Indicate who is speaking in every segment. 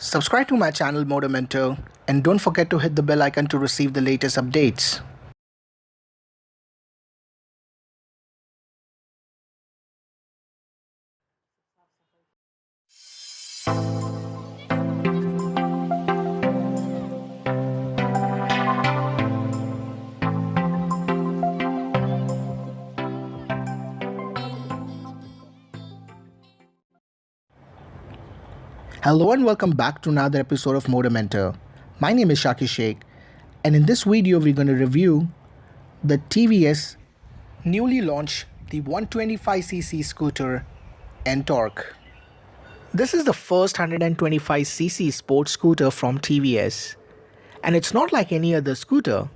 Speaker 1: Subscribe to my channel Motor Mentor and don't forget to hit the bell icon to receive the latest updates. Hello and welcome back to another episode of Motor Mentor. My name is Shaki Sheikh, and in this video we're going to review the TVS newly launched the 125cc scooter NTORQ. This is the first 125cc sports scooter from TVS, and it's not like any other scooter.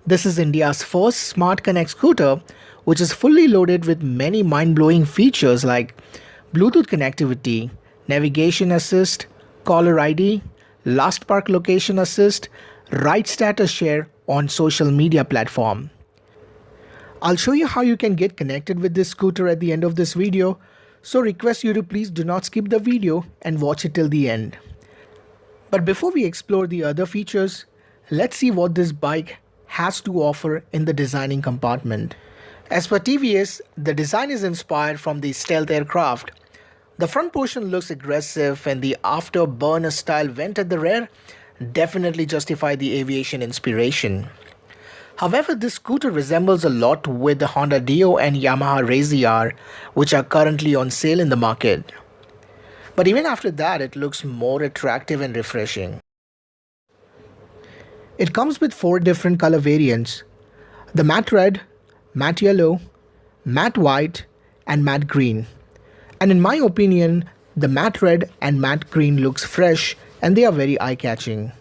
Speaker 1: This is India's first Smart Connect scooter, which is fully loaded with many mind-blowing features like Bluetooth connectivity, navigation assist, caller ID, last park location assist, ride status share on social media platform. I'll show you how you can get connected with this scooter at the end of this video, so request you to please do not skip the video and watch it till the end. But before we explore the other features, let's see what this bike has to offer in the designing compartment. As per TVS, the design is inspired from the stealth aircraft. The front portion looks aggressive and the afterburner style vent at the rear definitely justify the aviation inspiration. However, this scooter resembles a lot with the Honda Dio and Yamaha Razzie R, which are currently on sale in the market. But even after that, it looks more attractive and refreshing. It comes with 4 different color variants: the matte red, matte yellow, matte white, and matte green. And in my opinion, the matte red and matte green looks fresh and they are very eye-catching.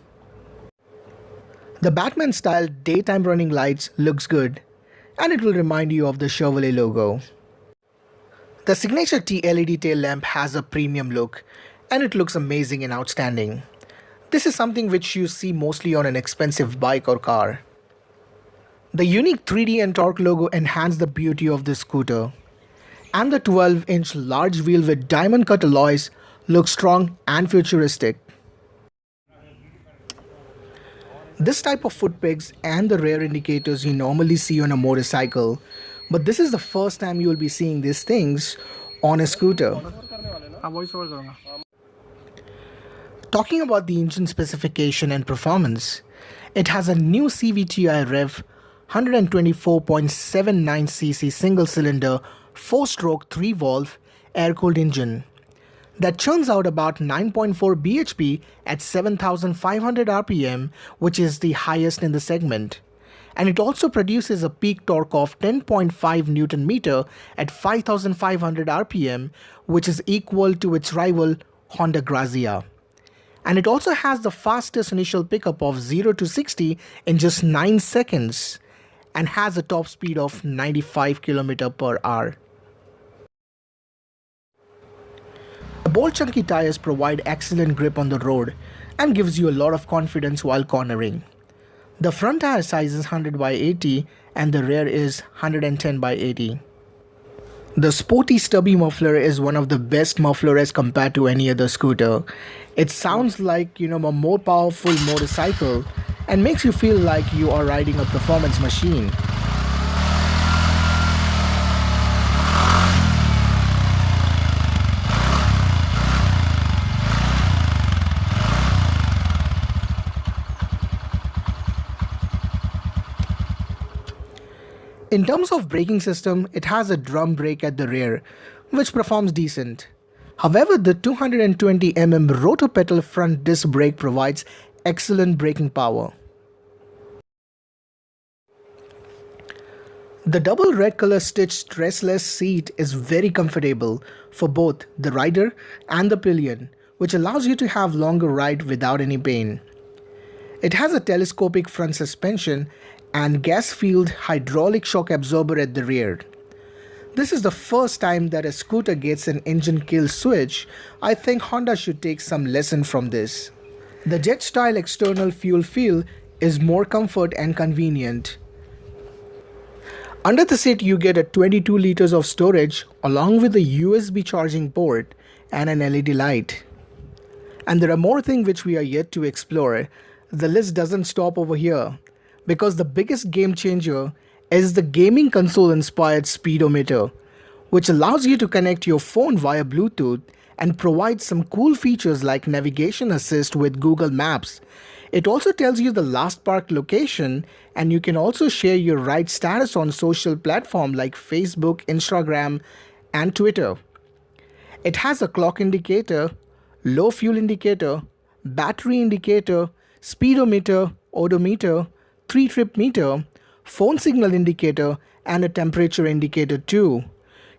Speaker 1: The Batman style daytime running lights looks good, and it will remind you of the Chevrolet logo. The signature T LED tail lamp has a premium look and it looks amazing and outstanding. This is something which you see mostly on an expensive bike or car. The unique 3D NTORQ logo enhance the beauty of this scooter. And the 12-inch large wheel with diamond cut alloys looks strong and futuristic. This type of foot pegs and the rear indicators you normally see on a motorcycle, but this is the first time you will be seeing these things on a scooter. Talking about the engine specification and performance, it has a new CVTi Rev 124.79cc single-cylinder 4-stroke 3-valve air-cooled engine that churns out about 9.4 bhp at 7,500 rpm, which is the highest in the segment. And it also produces a peak torque of 10.5 Newton meter at 5,500 rpm, which is equal to its rival Honda Grazia. And it also has the fastest initial pickup of 0 to 60 in just 9 seconds and has a top speed of 95 km per hour. The bold chunky tires provide excellent grip on the road and gives you a lot of confidence while cornering. The front tire size is 100 by 80 and the rear is 110 by 80. The sporty stubby muffler is one of the best mufflers as compared to any other scooter. It sounds like a more powerful motorcycle and makes you feel like you are riding a performance machine. In terms of braking system, it has a drum brake at the rear, which performs decent. However, the 220mm rotor-pedal front disc brake provides excellent braking power. The double red color stitched stressless seat is very comfortable for both the rider and the pillion, which allows you to have longer ride without any pain. It has a telescopic front suspension and gas-filled hydraulic shock absorber at the rear. This is the first time that a scooter gets an engine kill switch. I think Honda should take some lesson from this. The jet-style external fuel fill is more comfort and convenient. Under the seat you get a 22 liters of storage along with a USB charging port and an LED light. And there are more things which we are yet to explore. The list doesn't stop over here, because the biggest game changer is the gaming console inspired speedometer, which allows you to connect your phone via Bluetooth and provides some cool features like navigation assist with Google Maps. It also tells you the last park location, and you can also share your ride status on social platforms like Facebook, Instagram, and Twitter. It has a clock indicator, low fuel indicator, battery indicator, speedometer, odometer, 3-trip meter, phone signal indicator, and a temperature indicator too.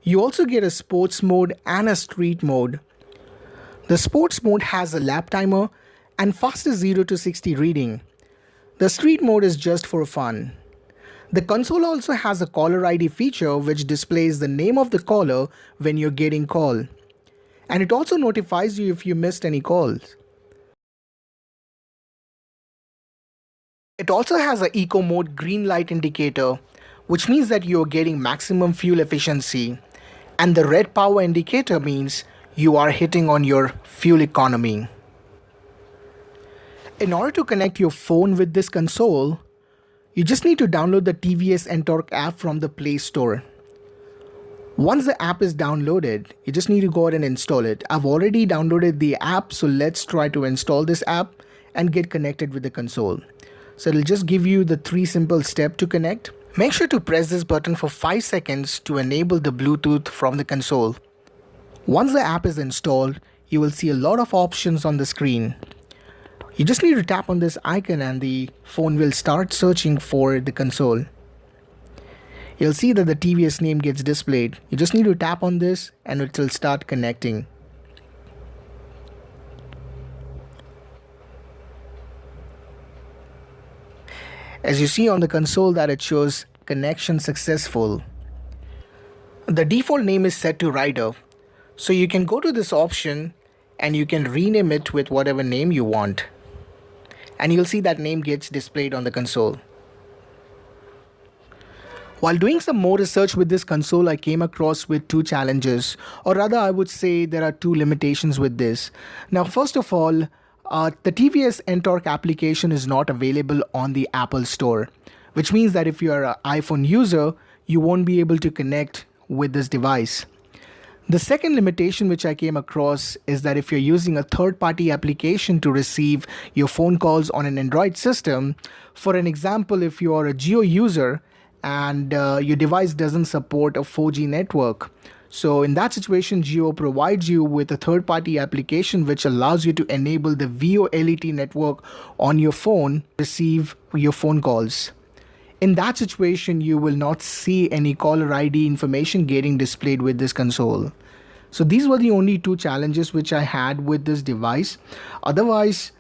Speaker 1: You also get a sports mode and a street mode. The sports mode has a lap timer and fastest 0 to 60 reading. The street mode is just for fun. The console also has a caller ID feature which displays the name of the caller when you're getting called. And it also notifies you if you missed any calls. It also has an eco mode green light indicator, which means that you're getting maximum fuel efficiency. And the red power indicator means you are hitting on your fuel economy. In order to connect your phone with this console, you just need to download the TVS Ntorq app from the Play Store. Once the app is downloaded, you just need to go ahead and install it. I've already downloaded the app, so let's try to install this app and get connected with the console. So it'll just give you the 3 simple steps to connect. Make sure to press this button for 5 seconds to enable the Bluetooth from the console. Once the app is installed, you will see a lot of options on the screen. You just need to tap on this icon and the phone will start searching for the console. You'll see that the TVS name gets displayed. You just need to tap on this and it will start connecting. As you see on the console that it shows connection successful. The default name is set to Rider. So you can go to this option and you can rename it with whatever name you want. And you'll see that name gets displayed on the console. While doing some more research with this console, I came across with 2 challenges, or rather I would say there are 2 limitations with this. Now first of all, the TVS Ntorq application is not available on the Apple Store, which means that if you are an iPhone user, you won't be able to connect with this device. The second limitation which I came across is that if you're using a third-party application to receive your phone calls on an Android system, for an example, if you are a Jio user and your device doesn't support a 4G network, so in that situation, Jio provides you with a third-party application which allows you to enable the VoLTE network on your phone to receive your phone calls. In that situation, you will not see any caller ID information getting displayed with this console. So these were the only 2 challenges which I had with this device. Otherwise,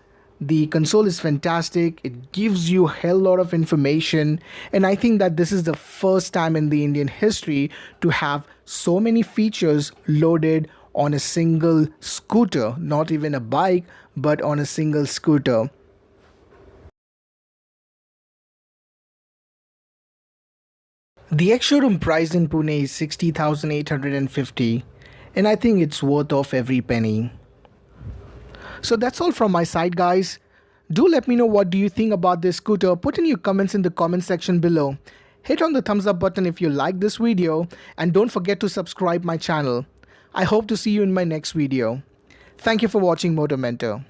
Speaker 1: the console is fantastic. It gives you a hell lot of information. And I think that this is the first time in the Indian history to have so many features loaded on a single scooter, not even a bike, but on a single scooter. The ex-showroom price in Pune is 60,850 and I think it's worth of every penny. So that's all from my side, guys. Do let me know what do you think about this scooter. Put in your comments in the comment section below. Hit on the thumbs up button if you like this video and don't forget to subscribe my channel. I hope to see you in my next video. Thank you for watching Motor Mentor.